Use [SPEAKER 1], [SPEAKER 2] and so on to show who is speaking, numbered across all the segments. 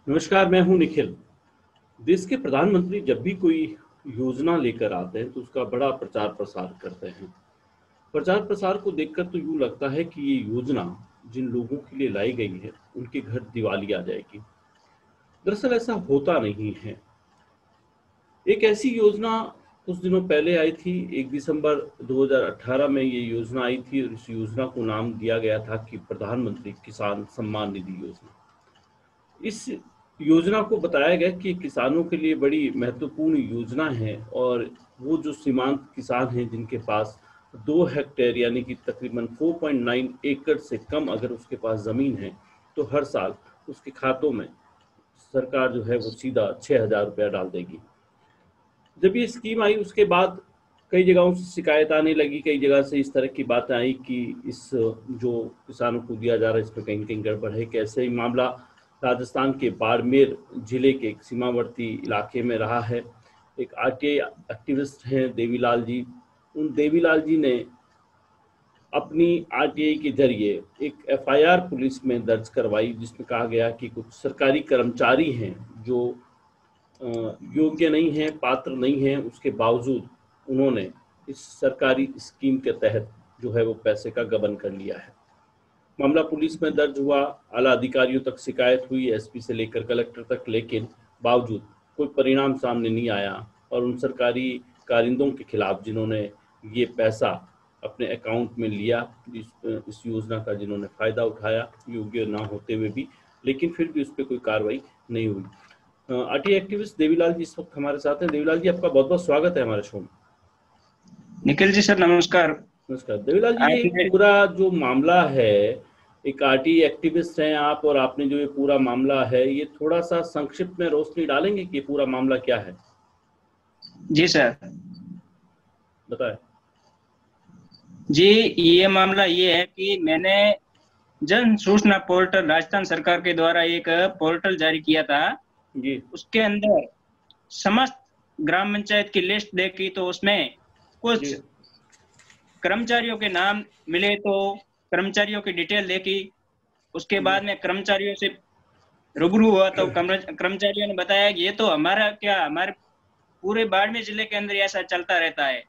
[SPEAKER 1] नमस्कार, मैं हूं निखिल। देश के प्रधानमंत्री जब भी कोई योजना लेकर आते हैं तो उसका बड़ा प्रचार प्रसार करते हैं। प्रचार प्रसार को देखकर तो यूं लगता है कि ये योजना जिन लोगों के लिए लाई गई है उनके घर दिवाली आ जाएगी। दरअसल ऐसा होता नहीं है। एक ऐसी योजना कुछ दिनों पहले आई थी। 1 दिसंबर 2018 में ये योजना आई थी और इस योजना को नाम दिया गया था कि प्रधानमंत्री किसान सम्मान निधि योजना। इस योजना को बताया गया कि किसानों के लिए बड़ी महत्वपूर्ण योजना है और वो जो सीमांत किसान हैं जिनके पास 2 हेक्टेयर यानी कि तकरीबन 4.9 एकड़ से कम अगर उसके पास ज़मीन है तो हर साल उसके खातों में सरकार जो है वो सीधा 6,000 रुपया डाल देगी। जब ये स्कीम आई उसके बाद कई जगहों से शिकायत आने लगी, कई जगह से इस तरह की बातें आई कि इस जो किसानों को दिया जा रहा है इसमें कहीं कहीं गड़बड़ है। कैसे ही मामला राजस्थान के बाड़मेर जिले के एक सीमावर्ती इलाके में रहा है। एक आरटीआई एक्टिविस्ट हैं देवीलाल जी। उन देवीलाल जी ने अपनी आरटीआई के जरिए एक एफआईआर पुलिस में दर्ज करवाई जिसमें कहा गया कि कुछ सरकारी कर्मचारी हैं जो योग्य नहीं हैं, पात्र नहीं हैं, उसके बावजूद उन्होंने इस सरकारी स्कीम के तहत जो है वो पैसे का गबन कर लिया है। मामला पुलिस में दर्ज हुआ, आला अधिकारियों तक शिकायत हुई, एसपी से लेकर कलेक्टर तक, लेकिन बावजूद कोई परिणाम सामने नहीं आया और उन सरकारी कारिंदों के खिलाफ जिन्होंने ये पैसा अपने अकाउंट में लिया, इस योजना का जिन्होंने फ़ायदा उठाया योग्य ना होते हुए भी, लेकिन फिर भी उस पर कोई कार्रवाई नहीं हुई। आरटीआई एक्टिविस्ट देवीलाल जी इस वक्त हमारे साथ हैं। देवीलाल जी, आपका बहुत बहुत स्वागत है हमारे शो में।
[SPEAKER 2] निखिल जी सर नमस्कार।
[SPEAKER 1] नमस्कार देवीलाल जी, ये पूरा जो मामला है, एक आरटीआई एक्टिविस्ट हैं आप और आपने जो ये पूरा मामला है ये थोड़ा सा संक्षिप्त में रोशनी डालेंगे कि पूरा मामला क्या है?
[SPEAKER 2] जी सर
[SPEAKER 1] बताएं।
[SPEAKER 2] जी, ये मामला ये है कि मैंने जन सूचना पोर्टल राजस्थान सरकार के द्वारा एक पोर्टल जारी किया था
[SPEAKER 1] जी।
[SPEAKER 2] उसके अंदर समस्त ग्राम पंचायत की लिस्ट देखी तो उसमें कुछ कर्मचारियों के नाम मिले तो कर्मचारियों की डिटेल देखी। उसके बाद में कर्मचारियों से रूबरू हुआ तो कर्मचारियों ने बताया कि ये तो हमारे पूरे बाड़मेर जिले के अंदर ऐसा चलता रहता है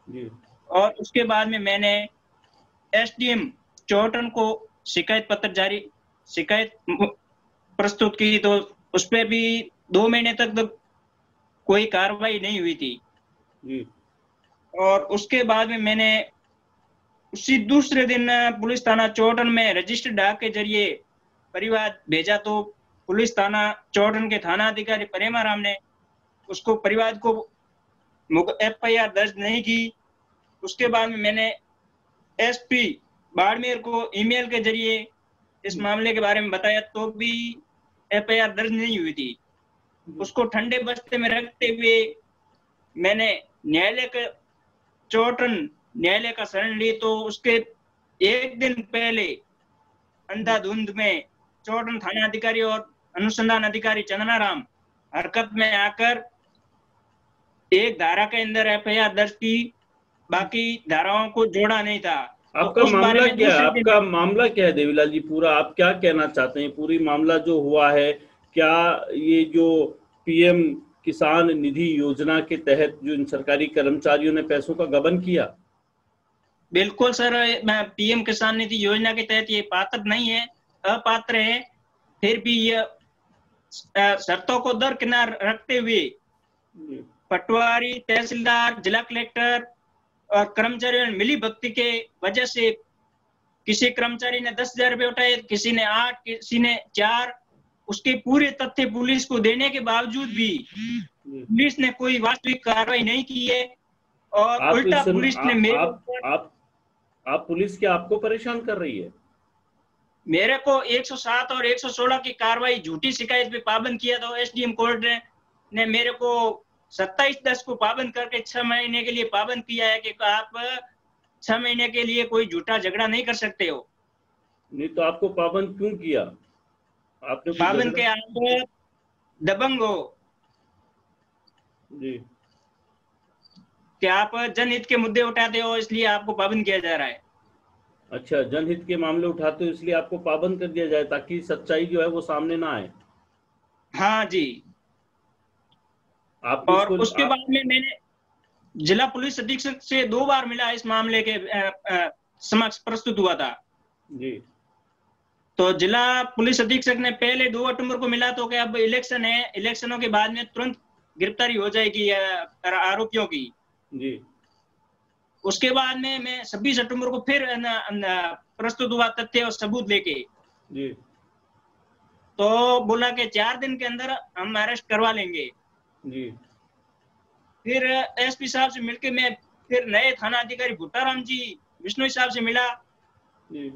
[SPEAKER 1] जी।
[SPEAKER 2] और उसके बाद में मैंने एसडीएम चौटन को शिकायत प्रस्तुत की तो उस पर भी 2 महीने तक तो कोई कार्रवाई नहीं हुई थी
[SPEAKER 1] जी।
[SPEAKER 2] और उसके बाद में मैंने उसी दूसरे दिन पुलिस थाना चौटन में रजिस्टर्ड डाक के जरिए परिवाद भेजा तो पुलिस थाना चौटन के थाना अधिकारी प्रेमा राम ने उसको परिवाद को एफआईआर दर्ज नहीं की। उसके बाद में मैंने एसपी बाड़मेर को ईमेल के जरिए इस मामले के बारे में बताया तो भी एफआईआर दर्ज नहीं हुई थी। उसको ठंडे बस्ते में रखते हुए मैंने चौटन न्यायालय का शरण ली तो उसके एक दिन पहले अंधाधुंध में चौटन थाना अधिकारी और अनुसंधान अधिकारी चंदना राम हरकत में आकर एक धारा के अंदर एफआईआर दर्ज की, बाकी धाराओं को जोड़ा नहीं था।
[SPEAKER 1] आपका
[SPEAKER 2] तो
[SPEAKER 1] मामला क्या है? आपका मामला क्या है देवीलाल जी? पूरा आप क्या कहना चाहते हैं? पूरी मामला जो हुआ है, क्या ये जो पीएम किसान निधि योजना के तहत जो इन सरकारी कर्मचारियों ने पैसों का गबन किया?
[SPEAKER 2] बिल्कुल सर, पीएम किसान निधि योजना के तहत ये पात्र नहीं है, अपात्र है। फिर भी ये शर्तों को दरकिनार रखते हुए पटवारी, तहसीलदार, जिला कलेक्टर और कर्मचारियों ने मिली भक्ति के वजह से किसी कर्मचारी ने 10,000 रुपए उठाए, किसी ने 8, किसी ने 4। उसके पूरे तथ्य पुलिस को देने के बावजूद भी पुलिस ने कोई वास्तविक कार्रवाई नहीं की है और उल्टा पुलिस ने
[SPEAKER 1] आप पुलिस क्या आपको परेशान कर रही है?
[SPEAKER 2] मेरे को 107 और 116 की कार्रवाई झूठी शिकायत पे पाबंद किया था। एसडीएम कोर्ट ने मेरे को 27/10 को पाबंद करके 6 महीने के लिए पाबंद किया है कि आप 6 महीने के लिए कोई झूठा झगड़ा नहीं कर सकते हो।
[SPEAKER 1] नहीं तो आपको पाबंद क्यों किया? आपने
[SPEAKER 2] पाबंद के आप दबंग हो
[SPEAKER 1] जी,
[SPEAKER 2] कि आप जनहित के मुद्दे उठाते हो, इसलिए आपको पाबंद किया जा रहा है।
[SPEAKER 1] अच्छा, जनहित के मामले उठाते हो इसलिए आपको पाबंद कर दिया जाए ताकि सच्चाई जो है वो सामने ना आए।
[SPEAKER 2] हाँ जी।
[SPEAKER 1] आपने
[SPEAKER 2] और
[SPEAKER 1] इसको
[SPEAKER 2] उसके बाद में मैंने जिला पुलिस अधीक्षक से 2 बार मिला, इस मामले के समक्ष प्रस्तुत हुआ था।
[SPEAKER 1] जी
[SPEAKER 2] तो जिला पुलिस अधीक्षक ने पहले 2 अक्टूबर को मिला, तो कि अब इलेक्शन है, इलेक्शनों के बाद में तुरंत गिरफ्तारी हो जाएगी आरोपियों की।
[SPEAKER 1] जी
[SPEAKER 2] उसके बाद में मैं 26 अक्टूबर को फिर प्रस्तुत हुआ तथ्य और सबूत लेके।
[SPEAKER 1] जी
[SPEAKER 2] तो बोला कि 4 दिन के अंदर हम अरेस्ट करवा लेंगे।
[SPEAKER 1] जी
[SPEAKER 2] फिर एसपी साहब से मिलके मैं फिर नए थाना अधिकारी भुट्टाराम जी विष्णु साहब से मिला।
[SPEAKER 1] जी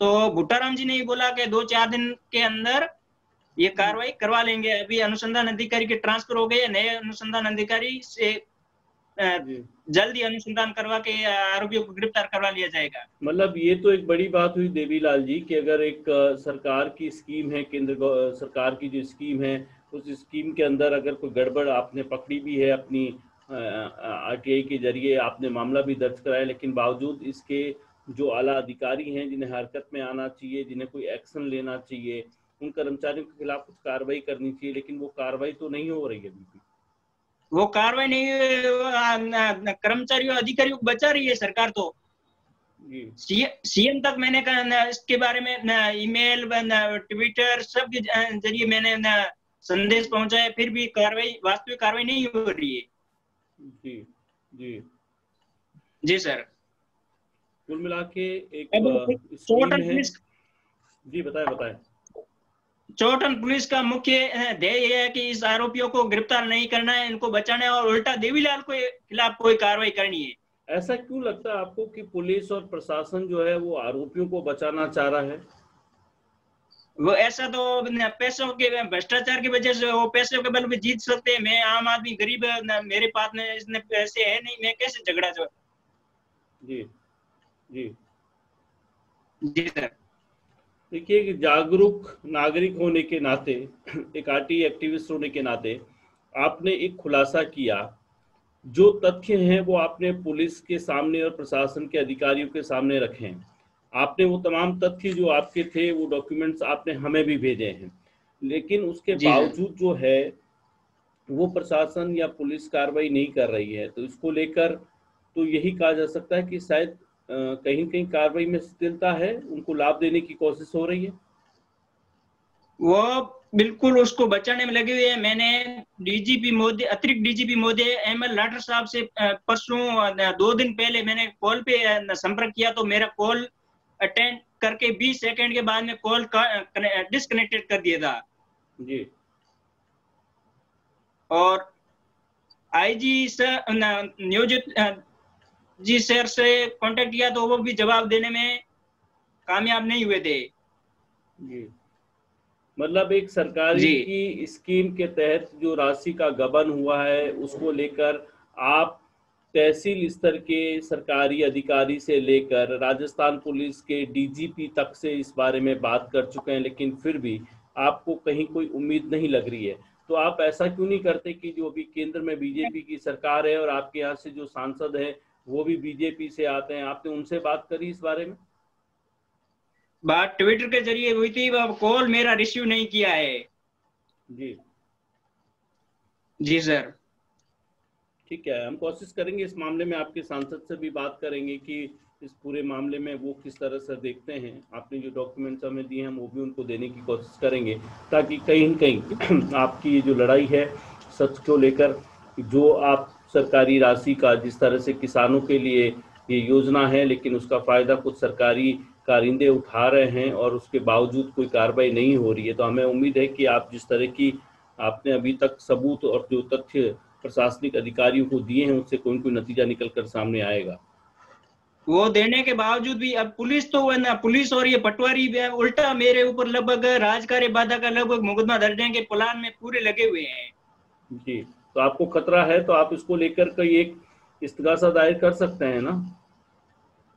[SPEAKER 2] तो भुट्टाराम जी ने बोला कि 2-4 दिन के अंदर ये कार्रवाई करवा लेंगे। अभी अनुसंधान अधिकारी के ट्रांसफर हो गए, नए अनुसंधान अधिकारी से
[SPEAKER 1] जी।
[SPEAKER 2] जल्दी अनुसंधान करवा के आरोपियों को गिरफ्तार करवा लिया जाएगा।
[SPEAKER 1] मतलब ये तो एक बड़ी बात हुई देवीलाल जी कि अगर एक सरकार की स्कीम है, केंद्र सरकार की जो स्कीम है, उस स्कीम के अंदर अगर कोई गड़बड़ आपने पकड़ी भी है, अपनी आरटीआई के जरिए आपने मामला भी दर्ज कराया, लेकिन बावजूद इसके जो आला अधिकारी हैं जिन्हें हरकत में आना चाहिए, जिन्हें कोई एक्शन लेना चाहिए, उन कर्मचारियों के खिलाफ कुछ कार्रवाई करनी चाहिए, लेकिन वो कार्रवाई तो नहीं हो रही है बिल्कुल।
[SPEAKER 2] वो कार्रवाई नहीं, कर्मचारियों अधिकारियों को बचा रही है सरकार। तो सीएम तक मैंने इसके बारे में ईमेल, ट्विटर सब के जरिए मैंने संदेश पहुंचाया, फिर भी कार्रवाई, वास्तविक कार्रवाई नहीं हो रही है।
[SPEAKER 1] जी जी
[SPEAKER 2] जी सर।
[SPEAKER 1] कुल मिला के एक स्कीम है। जी बताएं बताएं।
[SPEAKER 2] चौटन पुलिस का मुख्य ध्येय यह है कि इस आरोपियों को गिरफ्तार नहीं करना है, इनको बचाना है और उल्टा देवीलाल के खिलाफ कोई कार्रवाई करनी है।
[SPEAKER 1] ऐसा क्यों लगता है आपको कि पुलिस और प्रशासन जो है वो आरोपियों को बचाना चाह रहा है?
[SPEAKER 2] वो ऐसा तो पैसों के, भ्रष्टाचार की वजह से वो पैसों के बल पे जीत सकते हैं। मैं आम आदमी गरीब, मेरे पास में इसने पैसे है नहीं, मैं कैसे झगड़ा जो।
[SPEAKER 1] जी जी
[SPEAKER 2] जी सर।
[SPEAKER 1] देखिए, जागरूक नागरिक होने के नाते, एक आरटी एक्टिविस्ट होने के नाते आपने एक खुलासा किया। जो तथ्य हैं वो आपने पुलिस के सामने और प्रशासन के अधिकारियों के सामने रखे हैं। आपने वो तमाम तथ्य जो आपके थे, वो डॉक्यूमेंट्स आपने हमें भी भेजे हैं, लेकिन उसके बावजूद जो है वो प्रशासन या पुलिस कार्रवाई नहीं कर रही है। तो इसको लेकर तो यही कहा जा सकता है कि शायद कहीं कहीं कार्रवाई में शिथिलता है, उनको लाभ देने की कोशिश हो रही है।
[SPEAKER 2] वो बिल्कुल उसको बचाने में लगे हुए हैं। मैंने डीजीपी महोदय, अतिरिक्त डीजीपी महोदय एमएल लाठर साहब से परसों 2 दिन पहले मैंने कॉल पे संपर्क किया, तो मेरा कॉल अटेंड करके 20 सेकंड के बाद में कॉल डिस्कनेक्टेड कर दिया था।
[SPEAKER 1] जी।
[SPEAKER 2] और आईजी सर नियोजित जी सर से कांटेक्ट किया, तो वो भी जवाब देने में कामयाब नहीं हुए थे।
[SPEAKER 1] जी। मतलब एक सरकारी की स्कीम के तहत जो राशि का गबन हुआ है, उसको लेकर आप तहसील स्तर के सरकारी अधिकारी से लेकर राजस्थान पुलिस के डीजीपी तक से इस बारे में बात कर चुके हैं, लेकिन फिर भी आपको कहीं कोई उम्मीद नहीं लग रही है। तो आप ऐसा क्यों नहीं करते कि जो अभी केंद्र में बीजेपी की सरकार है और आपके यहाँ से जो सांसद हैं वो भी बीजेपी से आते हैं, आपने उनसे बात करी इस बारे में?
[SPEAKER 2] बात ट्विटर के जरिए हुई थी, कॉल मेरा रिसीव नहीं किया है।
[SPEAKER 1] जी
[SPEAKER 2] जी सर।
[SPEAKER 1] ठीक है, हम कोशिश करेंगे इस मामले में आपके सांसद से भी बात करेंगे कि इस पूरे मामले में वो किस तरह से देखते हैं। आपने जो डॉक्यूमेंट्स हमें दिए हैं वो भी उनको देने की कोशिश करेंगे, ताकि कहीं न कहीं आपकी ये जो लड़ाई है सच को लेकर, जो आप सरकारी राशि का जिस तरह से किसानों के लिए ये योजना है, लेकिन उसका फ़ायदा कुछ सरकारी कारिंदे उठा रहे हैं और उसके बावजूद कोई कार्रवाई नहीं हो रही है। तो हमें उम्मीद है कि आप जिस तरह की आपने अभी तक सबूत और जो तथ्य प्रशासनिक अधिकारियों को दिए हैं, उससे कोई नतीजा निकल कर सामने आएगा।
[SPEAKER 2] वो देने के बावजूद भी अब पुलिस तो ना, पुलिस और ये पटवारी उल्टा मेरे ऊपर लगभग राजकार्य बाधा का लगभग मुकदमा दर्ज के प्लान में पूरे लगे हुए हैं।
[SPEAKER 1] जी, तो आपको खतरा है तो आप इसको लेकर कोई एक इस्तिगासा दायर कर सकते हैं ना?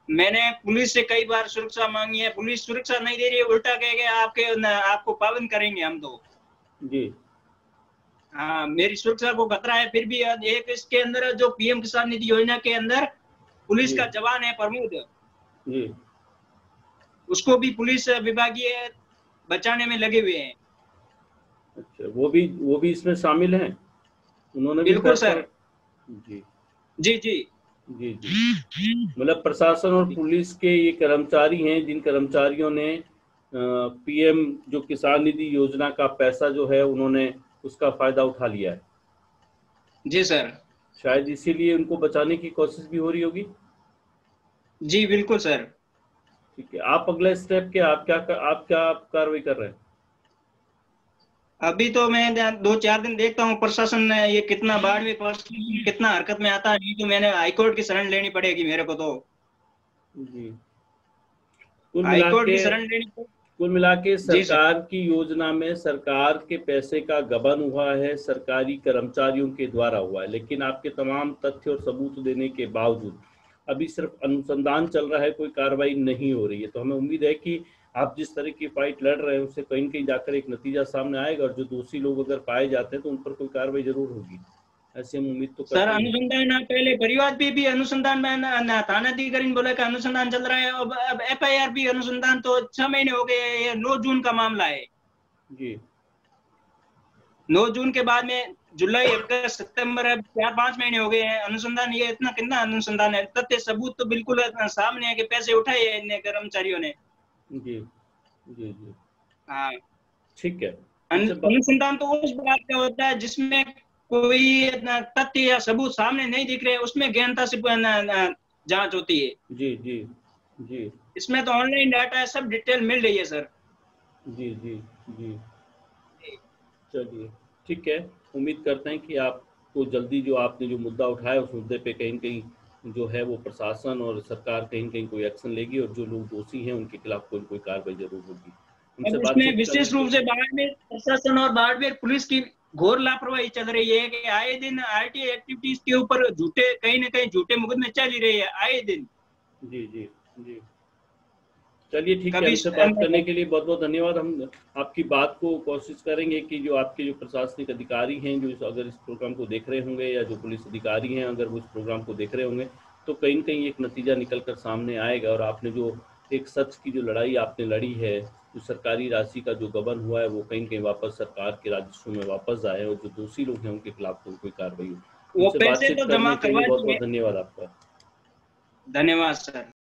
[SPEAKER 2] मैंने पुलिस से कई बार सुरक्षा मांगी है, पुलिस सुरक्षा नहीं दे रही है, उल्टा कह गए आपको पाबंद करेंगे हम। तो
[SPEAKER 1] जी
[SPEAKER 2] हाँ, मेरी सुरक्षा को खतरा है। फिर भी एक इसके अंदर जो पीएम किसान निधि योजना के अंदर पुलिस का जवान है प्रमोद
[SPEAKER 1] जी,
[SPEAKER 2] उसको भी पुलिस विभागीय बचाने में लगे हुए हैं।
[SPEAKER 1] अच्छा, वो भी इसमें शामिल हैं, उन्होंने भी
[SPEAKER 2] बिल्कुल
[SPEAKER 1] फैसला।
[SPEAKER 2] सर।
[SPEAKER 1] जी
[SPEAKER 2] जी जी।
[SPEAKER 1] जी जी। मतलब प्रशासन और पुलिस के ये कर्मचारी हैं जिन कर्मचारियों ने पीएम जो किसान निधि योजना का पैसा जो है उन्होंने उसका फायदा उठा लिया है।
[SPEAKER 2] जी सर।
[SPEAKER 1] शायद इसीलिए उनको बचाने की कोशिश भी हो रही होगी।
[SPEAKER 2] जी बिल्कुल सर।
[SPEAKER 1] ठीक है, आप अगला स्टेप क्या, आप क्या कार्रवाई कर रहे हैं?
[SPEAKER 2] अभी तो मैं 2-4 दिन देखता हूँ प्रशासन ने ये कितना बाड़मेर प्रशासन कितना हरकत में आता है, नहीं तो मैंने हाईकोर्ट की शरण लेनी पड़ेगी मेरे को तो।
[SPEAKER 1] जी। कुल मिला
[SPEAKER 2] हाईकोर्ट
[SPEAKER 1] के
[SPEAKER 2] की शरण लेनी पड़ेगी।
[SPEAKER 1] कुल मिला के
[SPEAKER 2] जी सर।
[SPEAKER 1] सरकार की योजना में सरकार के पैसे का गबन हुआ है, सरकारी कर्मचारियों के द्वारा हुआ है, लेकिन आपके तमाम तथ्य और सबूत देने के बावजूद अभी सिर्फ अनुसंधान चल रहा है, कोई कार्रवाई नहीं हो रही है। तो हमें उम्मीद है कि आप जिस तरह की फाइट लड़ रहे हैं उससे कहीं न कहीं जाकर एक नतीजा सामने आएगा, और जो दोषी लोग अगर पाए जाते हैं तो उन पर कोई कार्रवाई जरूर होगी, ऐसी हम उम्मीद तो
[SPEAKER 2] सर
[SPEAKER 1] करते ही हैं।
[SPEAKER 2] अनुसंधान पहले परिवार पे भी अनुसंधान में थानाधिकारी बोला कि अनुसंधान चल रहा है। अब एफआईआर भी अनुसंधान तो 6 महीने हो गए, ये 9 जून का मामला है।
[SPEAKER 1] जी
[SPEAKER 2] 9 जून के बाद में जुलाई अगस्त सितंबर, अब 4-5 महीने हो गए हैं अनुसंधान। ये इतना कितना अनुसंधान है, तथ्य सबूत तो बिल्कुल सामने है कि पैसे उठाए हैं इन कर्मचारियों ने।
[SPEAKER 1] जी जी जी।
[SPEAKER 2] हाँ।
[SPEAKER 1] ठीक है, इनसे
[SPEAKER 2] अनुसंधान तो उस बात का होता है जिसमें कोई तथ्य या सबूत सामने नहीं दिख रहे, उसमें गहनता से जांच होती है।
[SPEAKER 1] जी जी जी
[SPEAKER 2] इसमें तो ऑनलाइन डाटा है, सब डिटेल मिल रही है सर।
[SPEAKER 1] जी जी जी। चलिए, ठीक है, उम्मीद करते हैं कि आपको जल्दी जो आपने जो मुद्दा उठाया उस मुद्दे पे कहीं न कहीं जो है वो प्रशासन और सरकार कहीं न कहीं कोई एक्शन लेगी, और जो लोग दोषी हैं उनके खिलाफ कोई न कोई कार्रवाई ज़रूर होगी।
[SPEAKER 2] अब
[SPEAKER 1] उनसे
[SPEAKER 2] इसमें
[SPEAKER 1] बातचीत करने
[SPEAKER 2] विशेष रूप
[SPEAKER 1] के
[SPEAKER 2] से
[SPEAKER 1] लिए
[SPEAKER 2] बाड़मेर प्रशासन और बाड़मेर पुलिस की घोर लापरवाही चल रही है कि आए दिन आरटीआई एक्टिविटीज के ऊपर झूठे, कहीं ना कहीं झूठे मुकदमे चल ही रहे हैं आए दिन।
[SPEAKER 1] जी, जी, जी। चलिए ठीक है,
[SPEAKER 2] कभी
[SPEAKER 1] हमसे बात करने के लिए बहुत-बहुत धन्यवाद। हम आपकी बात को कोशिश करेंगे कि जो आपके जो प्रशासनिक अधिकारी हैं, जो अगर इस प्रोग्राम को देख रहे होंगे, या जो पुलिस अधिकारी हैं अगर वो इस प्रोग्राम को देख रहे होंगे, तो कहीं न कहीं एक नतीजा निकल कर सामने आएगा, और आपने जो एक सच की जो लड़ाई आपने लड़ी है, जो सरकारी राशि का जो गबन हुआ है, वो कहीं न कहीं वापस सरकार के राजस्व में वापस आए, और जो दोषी लोग हैं उनके खिलाफ कोई कार्रवाई हो।
[SPEAKER 2] वो
[SPEAKER 1] हमसे
[SPEAKER 2] पैसे
[SPEAKER 1] बातचीत
[SPEAKER 2] तो जमा
[SPEAKER 1] करने के लिए
[SPEAKER 2] करवा दिए।
[SPEAKER 1] बहुत-बहुत धन्यवाद आपका।
[SPEAKER 2] धन्यवाद सर।